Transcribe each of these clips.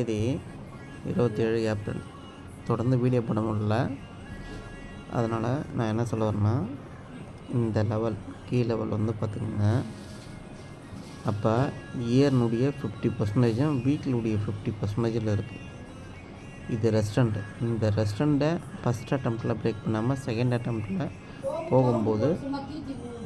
தேதி 27 ஏப்ரல். தொடர்ந்து வீடியோ போட முடியல. அதனால் நான் என்ன சொல்ல வரேன்னா, இந்த லெவல் கீ லெவல் வந்து பார்த்திங்கன்னா, அப்போ இயர்னுடைய 50%, வீக்லுடைய 50% இருக்குது. இது ரெஸ்டண்ட்டு. இந்த ரெஸ்டண்ட்டை ஃபஸ்ட் அட்டம்ப்டில் பிரேக் பண்ணாமல் செகண்ட் அட்டம்ப்டில் போகும்போது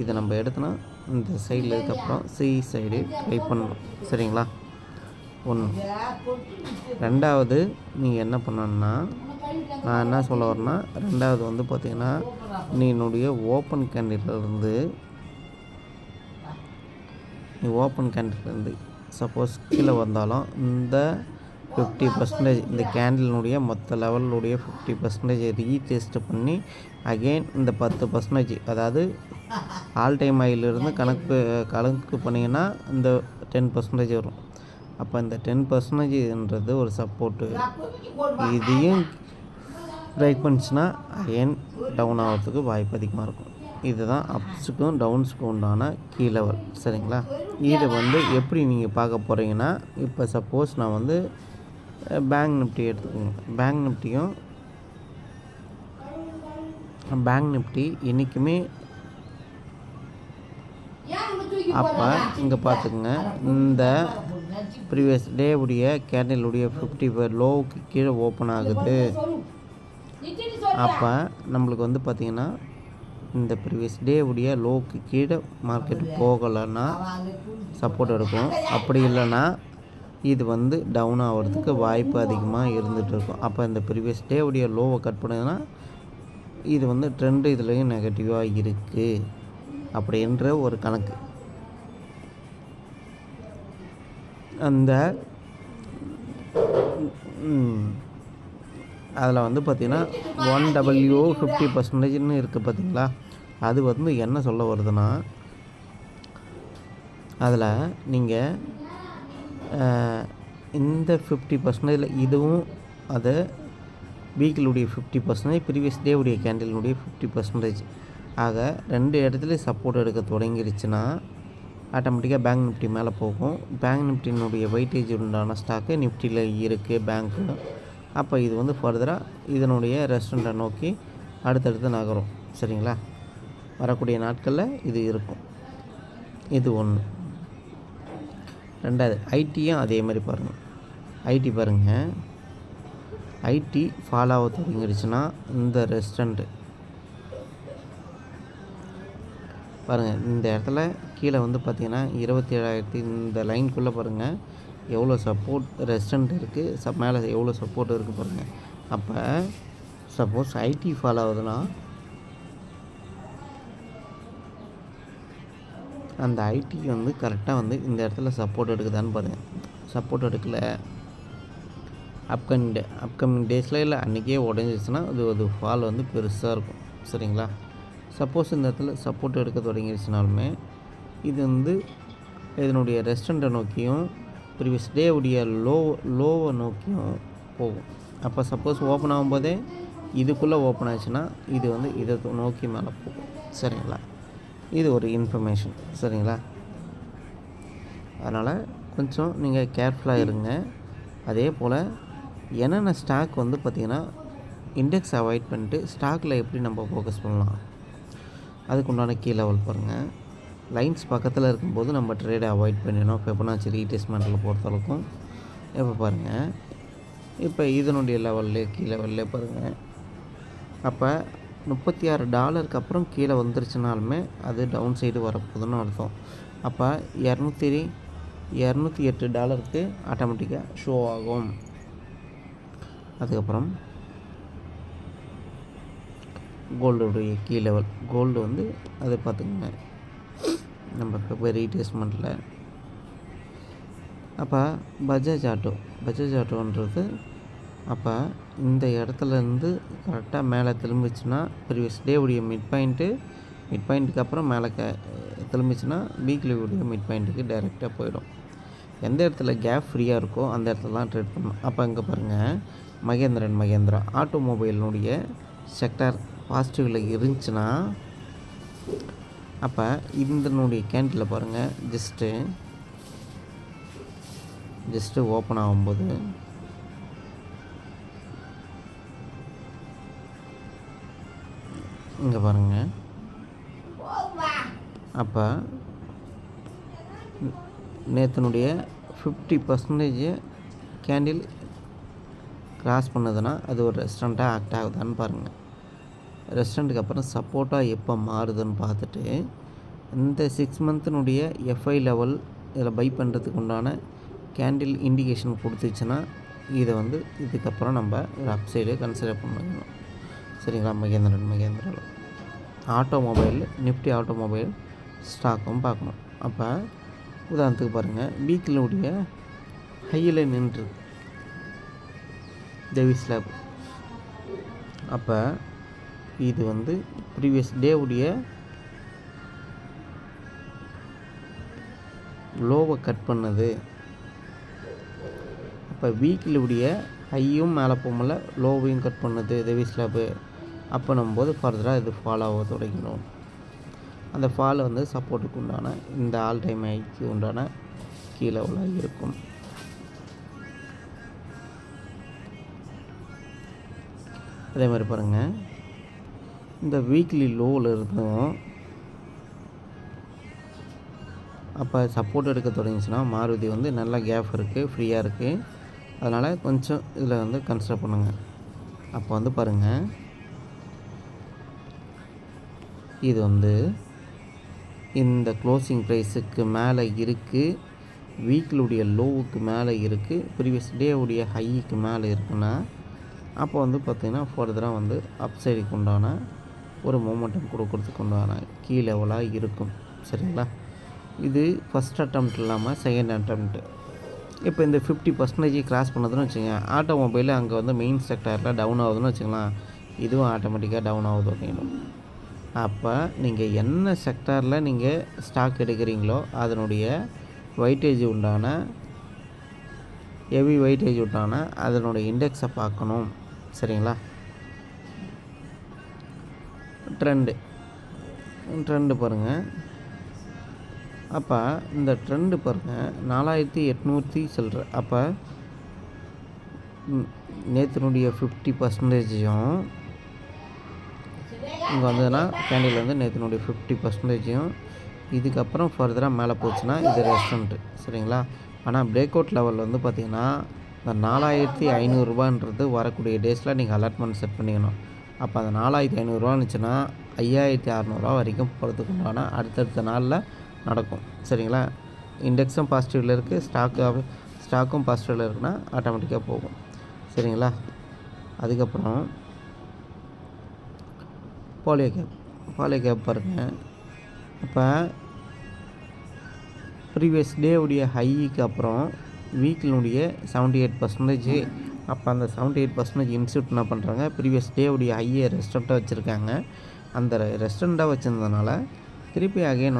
இதை நம்ம எடுத்தோன்னா இந்த சைடில் இதுக்கப்புறம் சி சைடு ட்ரை பண்ணணும். சரிங்களா? ஒன்று. ரெண்டாவது நீங்கள் என்ன பண்ணணுன்னா, நான் என்ன சொல்ல வரேன்னா, ரெண்டாவது வந்து பார்த்திங்கன்னா, நீ ஓப்பன் கேண்டில்லேருந்து சப்போஸ் கீழே வந்தாலும் இந்த 50% இந்த கேண்டிலுடைய மொத்த லெவலுடைய 50% ரீடெஸ்ட் பண்ணி அகெயின் இந்த 10%, அதாவது ஆல் டைம் ஹையிலிருந்து கணக்கு பண்ணிங்கன்னா இந்த 10% வரும். அப்போ இந்த 10%ன்றது ஒரு சப்போர்ட்டு. இதையும் பிரேக் பண்ணிச்சுன்னா அகெயின் டவுன் ஆகிறதுக்கு வாய்ப்பு அதிகமாக இருக்கும். இதுதான் அப்ஸுக்கும் டவுன்ஸுக்கும் உண்டான கீ லெவல். சரிங்களா? இதை வந்து எப்படி நீங்கள் பார்க்க போகிறீங்கன்னா, இப்போ சப்போஸ் நான் வந்து பேங்க் நிஃப்டி எடுத்துக்கோங்க. பேங்க் நிஃப்டி என்றைக்குமே அப்போ இங்கே பார்த்துக்குங்க, இந்த ப்ரீவியஸ் டே உடைய கேண்டிலுடைய 50 லோவுக்கு கீழே ஓப்பன் ஆகுது. அப்போ நம்மளுக்கு வந்து பார்த்திங்கன்னா, இந்த ப்ரீவியஸ் டே உடைய லோவுக்கு கீழே மார்க்கெட் போகலைன்னா சப்போர்ட் எடுக்கும். அப்படி இல்லைன்னா இது வந்து டவுன் ஆகிறதுக்கு வாய்ப்பு அதிகமாக இருந்துகிட்டு இருக்கும். அப்போ இந்த ப்ரீவியஸ் டே உடைய லோவை கட் பண்ணுதுன்னா இது வந்து ட்ரெண்டு இதுலேயும் நெகட்டிவாக இருக்குது அப்படின்ற ஒரு கணக்கு. அந்த அதில் வந்து பார்த்திங்கன்னா 1W 50%ன்னு இருக்குது பார்த்திங்களா? அது வந்து என்ன சொல்ல வருதுன்னா, அதில் நீங்கள் இந்த 50% இதுவும் அதை வீக்கிலுடைய 50%, ப்ரீவியஸ் டே உடைய கேண்டிலுடைய 50%. ஆக ரெண்டு இடத்துலையும் சப்போர்ட் எடுக்க தொடங்கிடுச்சுன்னா ஆட்டோமேட்டிக்காக பேங்க் நிஃப்டி மேலே போகும். பேங்க் நிஃப்டினுடைய வெயிட்டேஜ் உண்டான ஸ்டாக்கு நிஃப்டியில் இருக்குது பேங்க்கு. அப்போ இது வந்து ஃபர்தராக இதனுடைய ரெஸ்டண்ட்டை நோக்கி அடுத்தடுத்து நகரும். சரிங்களா? வரக்கூடிய நாட்களில் இது இருக்கும். இது ஒன்று. ரெண்டாவது ஐடியும் அதே மாதிரி பாருங்கள். ஐடி பாருங்கள், ஐடி ஃபாலோ ஆக தொடங்கிடுச்சுன்னா இந்த ரெஸ்டண்ட்டு பாருங்கள், இந்த இடத்துல கீழே வந்து பார்த்திங்கன்னா 27,000 இந்த லைனுக்குள்ளே பாருங்கள் எவ்வளோ சப்போர்ட் ரெஸ்டண்ட் இருக்குது, மேலே எவ்வளோ சப்போர்ட் இருக்குது பாருங்கள். அப்போ சப்போஸ் ஐடி ஃபாலோ ஆகுதுன்னா அந்த ஐடி வந்து கரெக்டாக வந்து இந்த இடத்துல சப்போர்ட் எடுக்குதான்னு பாருங்கள். சப்போர்ட் எடுக்கலை, அப்கமிங் டேஸில் இல்லை அன்றைக்கே உடஞ்சிச்சுன்னா அது ஃபால் வந்து பெருசாக இருக்கும். சரிங்களா? சப்போஸ் இந்த இடத்துல சப்போர்ட் எடுக்க தொடங்கிடுச்சுனாலுமே இது வந்து இதனுடைய ரெஸ்டண்ட்டை நோக்கியும் ப்ரீவியஸ் டே உடைய லோவை நோக்கியும் போகும். அப்போ சப்போஸ் ஓப்பன் ஆகும்போதே இதுக்குள்ளே ஓப்பன் ஆச்சுன்னா இது வந்து இதை நோக்கி மேலே போகும். சரிங்களா? இது ஒரு இன்ஃபர்மேஷன். சரிங்களா? அதனால் கொஞ்சம் நீங்கள் கேர்ஃபுல்லாக இருங்க. அதே போல் என்னென்ன ஸ்டாக் வந்து பார்த்திங்கன்னா இண்டெக்ஸ் அவாய்ட் பண்ணிட்டு ஸ்டாக்கில் எப்படி நம்ம ஃபோக்கஸ் பண்ணலாம், அதுக்கு உண்டான கீ லெவல் பாருங்கள். லைன்ஸ் பக்கத்தில் இருக்கும்போது நம்ம ட்ரேடை அவாய்ட் பண்ணிடணும். ஃபிபனாச்சி ரீட்ரேஸ்மெண்ட்டில் பொறுத்தளவுக்கும் இப்போ பாருங்கள், இப்போ இதனுடைய லெவல்லே கீ லெவல்லே பாருங்கள். அப்போ $36 அப்புறம் கீழே வந்துருச்சுனாலுமே அது டவுன் சைடு வரப்போகுதுன்னு அர்த்தம். அப்போ $208 ஆட்டோமேட்டிக்காக ஷோ ஆகும். அதுக்கப்புறம் கோல்டுடைய கீ லெவல், கோல்டு வந்து அதை பார்த்துக்கோங்க நம்ம இப்போ ரீட்ரேஸ்மெண்ட்டில். அப்போ பஜாஜ் ஆட்டோன்றது அப்போ இந்த இடத்துலேருந்து கரெக்டாக மேலே திரும்பிச்சுன்னா ப்ரீவியஸ் டே உடைய மிட் பாயிண்ட்டுக்கு அப்புறம் மேலே திரும்பிச்சுன்னா வீக்லி உடைய மிட் பாயிண்ட்டுக்கு டைரெக்டாக போயிடும். எந்த இடத்துல கேப் ஃப்ரீயாக இருக்கோ அந்த இடத்துல தான் ட்ரேட் பண்ணணும். அப்போ இங்கே பாருங்கள், மகேந்திரா ஆட்டோமொபைலினுடைய செக்டார் பாசிட்டிவில் இருந்துச்சுன்னா அப்போ இதனுடைய கேண்டில் பாருங்கள், ஜஸ்ட்டு ஓப்பன் ஆகும்போது இங்கே பாருங்கள். அப்போ நேற்றுனுடைய 50% கேண்டில் கிராஸ் பண்ணுதுன்னா அது ஒரு ரெஸ்டாரண்ட்டாக ஆக்ட் ஆகுதான்னு பாருங்கள். ரெஸ்டாரண்ட்டுக்கு அப்புறம் சப்போர்ட்டாக எப்போ மாறுதுன்னு பார்த்துட்டு இந்த 6 மந்த்தினுடைய எஃப்ஐ லெவல் இதில் பை பண்ணுறதுக்கு உண்டான கேண்டில் இண்டிகேஷன் கொடுத்துச்சுன்னா இதை இதுக்கப்புறம் நம்ம ஒரு அப்சைடு கன்சிடர் பண்ணணும். சரிங்களா? மகேந்திராவில் ஆட்டோமொபைல் நிஃப்டி ஆட்டோமொபைல் ஸ்டாக்கும் பார்க்கணும். அப்போ உதாரணத்துக்கு பாருங்கள், வீக்கிலுடைய ஹையில் நின்று டேவிஸ் லேப். அப்போ இது ப்ரீவியஸ் டேவுடைய லோவை கட் பண்ணுது. அப்போ வீக்கிலுடைய ஹையும் மேலே போகல, லோவையும் கட் பண்ணுது டேவிஸ் லேப்பு. அப்போ நம்போது ஃபர்தராக இது ஃபாலோ ஆக தொடங்கணும். அந்த ஃபால் சப்போர்ட்டுக்கு உண்டான இந்த ஆல் டைம் ஹைக்கு உண்டான கீழே இருக்கும். அதே மாதிரி பாருங்கள், இந்த வீக்லி லோவில் இருந்தும் அப்போ சப்போர்ட் எடுக்க தொடங்கிச்சுன்னா மாருதி நல்லா கேப் இருக்குது, ஃப்ரீயாக இருக்குது. அதனால் கொஞ்சம் இதில் கன்சிடர் பண்ணுங்கள். அப்போ பாருங்கள், இது இந்த க்ளோசிங் ப்ரைஸுக்கு மேலே இருக்குது, வீக்கிலுடைய லோவுக்கு மேலே இருக்குது, ப்ரீவியஸ் டேவுடைய ஹைக்கு மேலே இருக்குன்னா அப்போ பார்த்திங்கன்னா ஃபர்தராக அப்சைடுக்கு உண்டான ஒரு மொமெண்டம் கொடுக்கறதுக்கு உண்டான கீ லெவலாக இருக்கும். சரிங்களா? இது ஃபஸ்ட் அட்டெம்ப்ட் இல்லாமல் செகண்ட் அட்டெம்ப்ட்டு. இப்போ இந்த 50% கிராஸ் பண்ணதுன்னு வச்சுக்கோங்க, ஆட்டோமொபைலில் அங்கே மெயின் செக்டாரில் டவுன் ஆகுதுன்னு வச்சுக்கலாம், இதுவும் ஆட்டோமேட்டிக்காக டவுன் ஆகுது அப்படின்னும். அப்போ நீங்கள் என்ன செக்டாரில் நீங்கள் ஸ்டாக் எடுக்கிறீங்களோ அதனுடைய வெயிட்டேஜ் உண்டான ஹெவி வெயிட்டேஜ் உண்டான அதனுடைய இண்டெக்ஸை பார்க்கணும். சரிங்களா? ட்ரெண்டு பாருங்கள். அப்போ இந்த ட்ரெண்டு பாருங்கள் 4800 சில்லற. அப்போ நேற்றுனுடைய 50%யும் இங்கே வந்ததுன்னா கேண்டில் நேற்றுனுடைய 50%யும் இதுக்கப்புறம் ஃபர்தராக மேலே போச்சுன்னா இது ரெஸ்டாரண்ட்டு. சரிங்களா? ஆனால் பிரேக் அவுட் லெவல் பார்த்திங்கன்னா இந்த 4500 வரக்கூடிய டேஸில் நீங்கள் அலாட்மெண்ட் செட் பண்ணிக்கணும். அப்போ அந்த 4500 இருந்துச்சுன்னா 5600 வரைக்கும் போகிறதுக்கு உண்டான அடுத்தடுத்த நாளில் நடக்கும். சரிங்களா? இண்டெக்ஸும் பாசிட்டிவில் இருக்குது, ஸ்டாக்கும் பாசிட்டிவில் இருக்குன்னா ஆட்டோமேட்டிக்காக போகும். சரிங்களா? அதுக்கப்புறம் பாலியோ கேப் பாருங்கள். அப்போ ப்ரீவியஸ் டேவுடைய ஹைக்கு அப்புறம் வீக்கினுடைய 78%. அப்போ அந்த 78% இன்ஸ்டியூட் என்ன பண்ணுறாங்க, ப்ரீவியஸ் டேவுடைய ஹையை ரெஸ்டாரண்ட்டாக வச்சுருக்காங்க. அந்த ரெஸ்டாரண்ட்டாக வச்சுருந்ததுனால திருப்பி அகைன்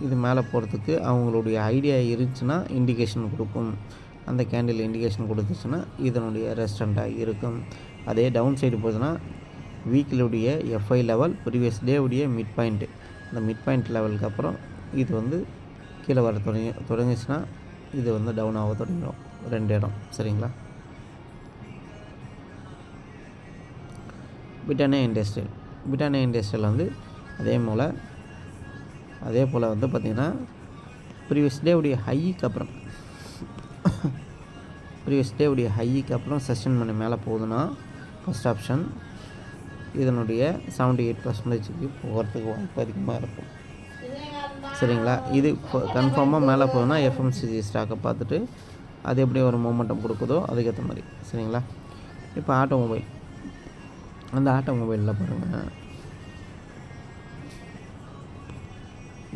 இது மேலே போகிறதுக்கு அவங்களுடைய ஐடியா இருந்துச்சுன்னா இண்டிகேஷன் கொடுக்கும். அந்த கேண்டில் இண்டிகேஷன் கொடுத்துச்சுன்னா இதனுடைய ரெஸ்டாரண்ட்டாக இருக்கும். அதே டவுன் சைடு போகுதுன்னா வீக்கிலுடைய எஃப்ஐ லெவல் ப்ரீவியஸ் டேவுடைய மிட் பாயிண்ட்டு, அந்த மிட் பாயிண்ட் லெவலுக்கு அப்புறம் இது கீழே வர தொடங்கிச்சுன்னா இது டவுன் ஆக தொடங்கிடும் 2 இடம். சரிங்களா? பிரிட்டானியா இண்டஸ்ட்ரியல் அதே போல் பார்த்திங்கன்னா ப்ரீவியஸ் டேவுடைய ஹைக்கு அப்புறம் சஸ்டெயின் பண்ணி மேலே போகுதுன்னா ஃபஸ்ட் ஆப்ஷன் இதனுடைய 78%க்கு போகிறதுக்கு வாய்ப்பு அதிகமாக இருக்கும். சரிங்களா? இது கன்ஃபார்மாக மேலே போகுதுன்னா எஃப்எம்சிஜி ஸ்டாக்கை பார்த்துட்டு அது எப்படி ஒரு மொமெண்டம் கொடுக்குதோ அதுக்கேற்ற மாதிரி. சரிங்களா? இப்போ ஆட்டோமொபைலில் பாருங்கள்,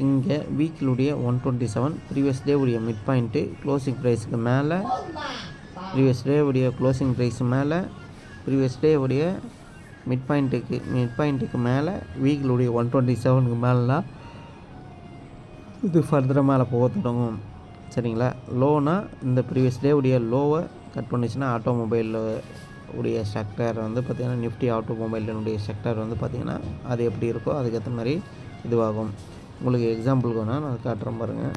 இங்கே வீக்கிலுடைய 127 ப்ரீவியஸ் டேவுடைய மிட் பாயிண்ட்டு க்ளோசிங் ப்ரைஸுக்கு மேலே, ப்ரீவியஸ் டேவுடைய மிட் பாயிண்ட்டுக்கு மேலே வீக்கிலுடைய 127க்கு மேலேனா இது ஃபர்தராக மேலே போக தொடங்கும். சரிங்களா? லோனா இந்த ப்ரீவியஸ் டேவுடைய லோவை கட் பண்ணிச்சுன்னா ஆட்டோமொபைலில் உடைய செக்டர் பார்த்திங்கன்னா நிஃப்டி ஆட்டோமொபைலினுடைய செக்டர் பார்த்திங்கன்னா அது எப்படி இருக்கோ அதுக்கேற்ற மாதிரி இதுவாகும். உங்களுக்கு எக்ஸாம்பிளுக்கு வேணால் நான் காட்டுறேன் பாருங்கள்.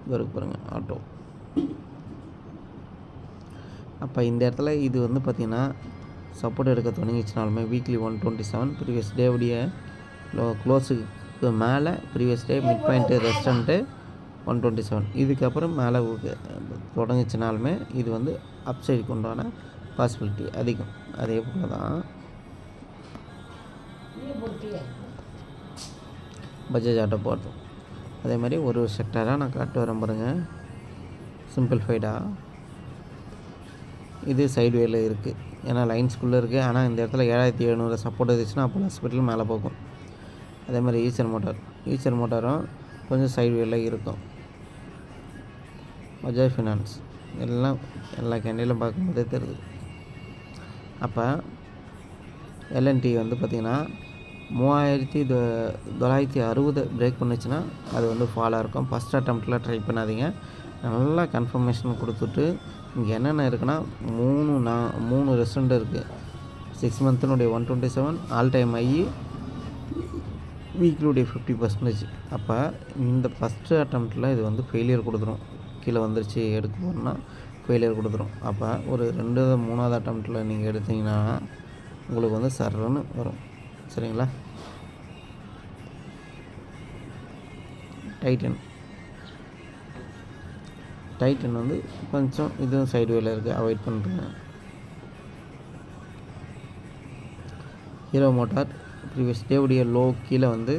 இது பாருங்கள் ஆட்டோ. அப்போ இந்த இடத்துல இது வந்து பார்த்திங்கன்னா சப்போர்ட் எடுக்க தொடங்கிச்சுனாலுமே வீக்லி 127 ப்ரீவியஸ் டேவுடைய க்ளோஸுக்கு மேலே ப்ரீவியஸ் டே மிட் பாயிண்ட்டு ரெஸ்டன்ட்டு 127 இதுக்கப்புறம் மேலே தொடங்குச்சுனாலுமே இது வந்து அப்சைடுக்கு உண்டான பாசிபிலிட்டி அதிகம். அதே போல் தான் பஜாஜ் ஆட்டோ போகிறது. அதே மாதிரி ஒரு செக்டராக நான் காட்டு வரேன் பாருங்கள். சிம்பிள்ஃபைடாக இது சைட்வேல இருக்குது, ஏன்னா லைன்ஸ்குள்ளே இருக்குது. ஆனால் இந்த இடத்துல 7700 சப்போர்ட் இருந்துச்சுன்னா அப்போ ஹாஸ்பிட்டல் மேலே போகும். அதே மாதிரி ஈச்சர் மோட்டாரும் கொஞ்சம் சைட்வேல இருக்கும். பஜாஜ் ஃபினான்ஸ் எல்லா கேண்டிலும் பார்க்கும்போதே தெரியுது. அப்போ எல்என்டி வந்து பார்த்திங்கன்னா 3960 பிரேக் பண்ணுச்சுன்னா அது வந்து ஃபாலாக இருக்கும். ஃபஸ்ட் அட்டம்ப்டில் ட்ரை பண்ணாதீங்க. நல்லா கன்ஃபர்மேஷன் கொடுத்துட்டு இங்கே என்னென்ன இருக்குன்னா 3 ரெஸ்டண்ட் இருக்குது. 6 மந்த்தினுடைய 127 ஆல் டைம் ஐ வீக்லுடைய 50%. அப்போ இந்த ஃபஸ்ட்டு அட்டம்ப்டில் இது வந்து ஃபெயிலியர் கொடுத்துரும். கீழே வந்துருச்சு எடுக்க போனால் ஃபெயிலியர் கொடுத்துரும். அப்போ ஒரு 2-3வது அட்டம்ப்டில் நீங்கள் எடுத்தீங்கன்னா உங்களுக்கு வந்து சர்ன்னு வரும். சரிங்களா? டைட்டன் வந்து கொஞ்சம் இதுவும் சைடுவேல இருக்குது, அவாய்ட் பண்ணுறேங்க. ஹீரோ மோட்டார் ப்ரீவியஸ் டேவுடைய லோ கீழே வந்து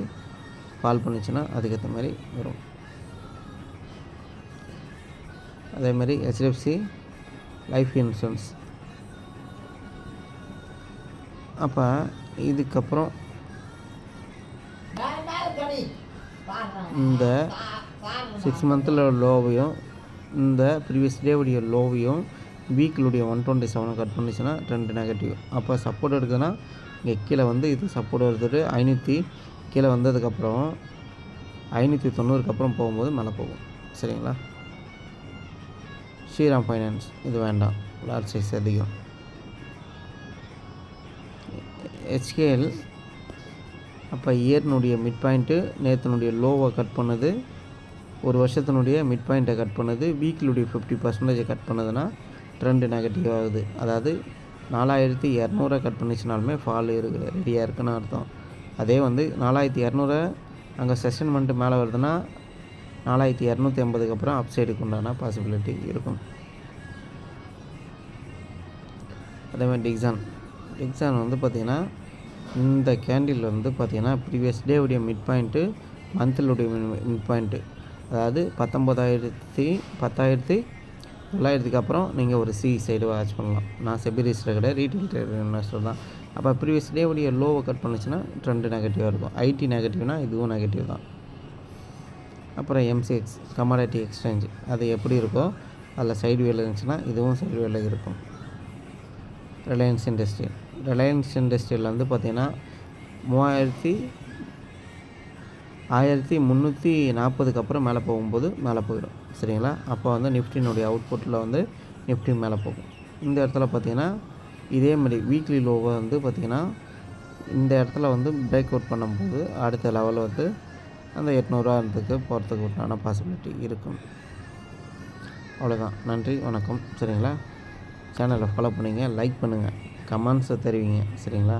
ஃபால் பண்ணிச்சுன்னா அதுக்கேற்ற மாதிரி வரும். அதே மாதிரி ஹெச்டிஎஃப்சி லைஃப் இன்சூரன்ஸ். அப்போ இதுக்கப்புறம் இந்த 6 மந்த்தில் லோவையும் இந்த ப்ரீவியஸ் டேவுடைய லோவையும் வீக்கிலுடைய 127 கட் பண்ணிச்சுன்னா 2 நெகட்டிவ். அப்போ சப்போர்ட் எடுக்குதுன்னா இங்கே கீழே வந்து இது சப்போர்ட் எடுத்துகிட்டு 500 கீழே வந்ததுக்கப்புறம் 590 அப்புறம் போகும்போது மேலே போகும். சரிங்களா? ஸ்ரீராம் ஃபைனான்ஸ் இது வேண்டாம், லார்ஜ் சைஸ் அதிகம். ஹெச்கேஎல் அப்போ இயர்னுடைய மிட் பாயிண்ட்டு நேற்றுனுடைய லோவை கட் பண்ணுது, ஒரு வருஷத்தினுடைய மிட் பாயிண்ட்டை கட் பண்ணுது, வீக்கிலுடைய 50% கட் பண்ணுதுன்னா 2 நெகட்டிவ் ஆகுது. அதாவது 4200 கட் பண்ணிச்சுனாலுமே ஃபால் ரெடியாக இருக்குன்னு அர்த்தம். அதே வந்து 4200 அங்கே செஷன் பண்ணிட்டு மேலே வருதுன்னா 4280 அப்புறம் அப்சைடுக்கு உண்டான பாசிபிலிட்டி இருக்கும். அதே மாதிரி டிக்ஸான் வந்து பார்த்திங்கன்னா இந்த கேண்டில் வந்து பார்த்திங்கன்னா ப்ரீவியஸ் டேவுடைய மிட் பாயிண்ட்டு மந்த்லுடைய மிட் பாயிண்ட்டு, அதாவது 10,900 அப்புறம் நீங்கள் ஒரு சி சைடு வாட்ச் பண்ணலாம். நான் செபி ரிஜிஸ்டர் கிடையாது, ரீட்டைல் ட்ரேடர் இன்வெஸ்டர் தான். அப்போ ப்ரீவியஸ் டேவுடைய லோவை கட் பண்ணிச்சுன்னா 2 நெகட்டிவாக இருக்கும். ஐடி நெகட்டிவ்னா இதுவும் நெகட்டிவ் தான். அப்புறம் எம்சிஎக்ஸ் கமாடிட்டி எக்ஸ்சேஞ்ச் அது எப்படி இருக்கோ அதில் சைடு வேலை இருந்துச்சுன்னா இதுவும் சைடு வேலை இருக்கும். ரிலையன்ஸ் இண்டஸ்ட்ரியல் வந்து பார்த்திங்கன்னா 1340 அப்புறம் மேலே போகும்போது மேலே போயிடும். சரிங்களா? அப்போ வந்து நிஃப்டினுடைய அவுட்புட்டில் வந்து நிஃப்டி மேலே போகும். இந்த இடத்துல பார்த்திங்கன்னா இதே மாதிரி வீக்லி லோவை வந்து பார்த்திங்கன்னா இந்த இடத்துல வந்து பிரேக் அவுட் பண்ணும்போது அடுத்த லெவலில் வந்து அந்த 800 போகிறதுக்கு உண்டான பாசிபிலிட்டி இருக்கும். அவ்வளோதான். நன்றி, வணக்கம். சரிங்களா? சேனலை ஃபாலோ பண்ணுங்க, லைக் பண்ணுங்கள், கமெண்ட்ஸை தெரிவிங்க. சரிங்களா?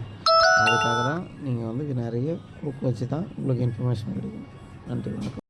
அதுக்காக தான் நீங்கள் வந்து நிறைய குரூப் வச்சு தான் உங்களுக்கு இன்ஃபர்மேஷன் கிடைக்கும். நன்றி, வணக்கம்.